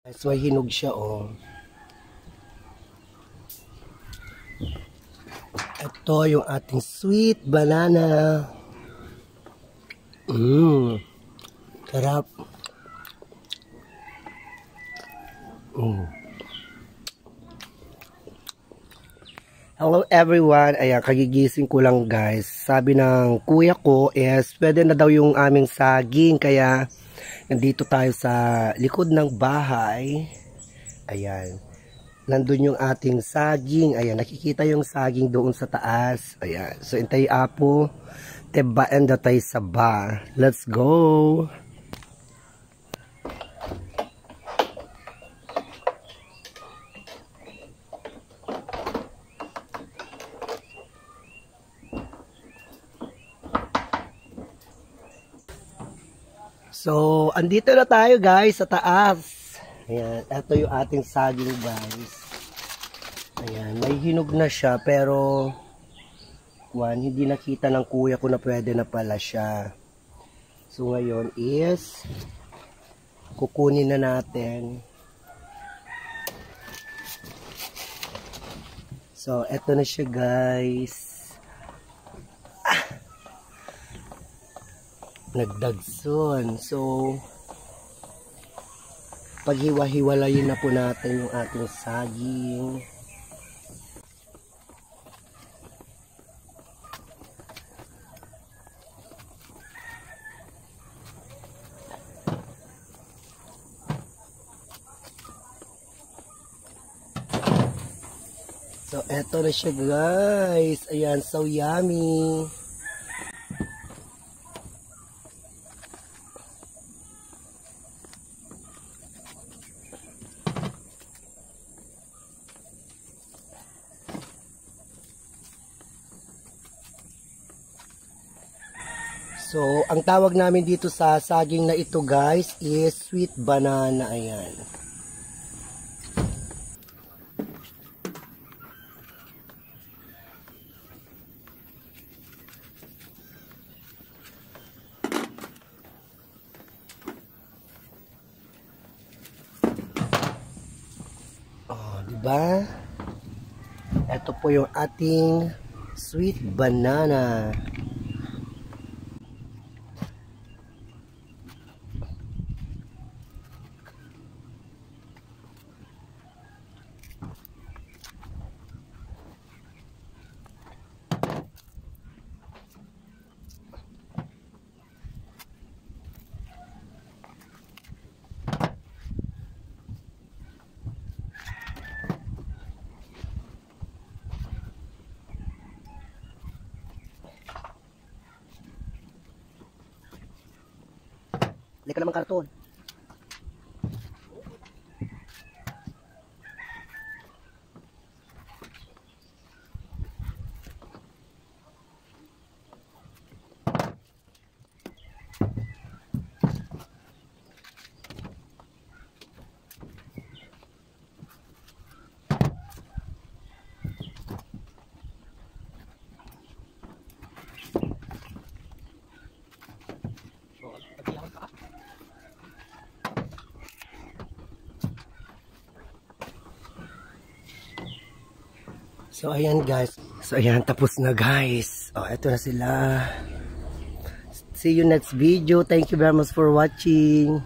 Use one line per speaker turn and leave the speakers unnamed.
Guys, may hinog siya, oh. Ito yung ating sweet banana. Sarap. Hello everyone. Ayan, kagigising ko lang guys. Sabi ng kuya ko is pwede na daw yung aming saging. Kaya nandito tayo sa likod ng bahay. Ayan. Nandun yung ating saging. Ayan, nakikita yung saging doon sa taas. Ayan. So, intay apo. Tebaan datay sa ba. Let's go! So, andito na tayo guys sa taas. Ayan, ito yung ating saging guys. Ayan, may hinog na siya pero hindi nakita ng kuya ko na pwede na pala siya. So, ngayon is kukunin na natin. So, eto na siya guys. Nagdagson. So, paghiwa-hiwalayin na po natin yung ating saging. So, eto na siya guys. Ayan, so yummy. So, ang tawag namin dito sa saging na ito guys is sweet banana. Ayan. Oh, diba? Ito po yung ating sweet banana. Lika naman karton. So, ayan guys. So, ayan. Tapos na guys. Oh, eto na sila. See you next video. Thank you very much for watching.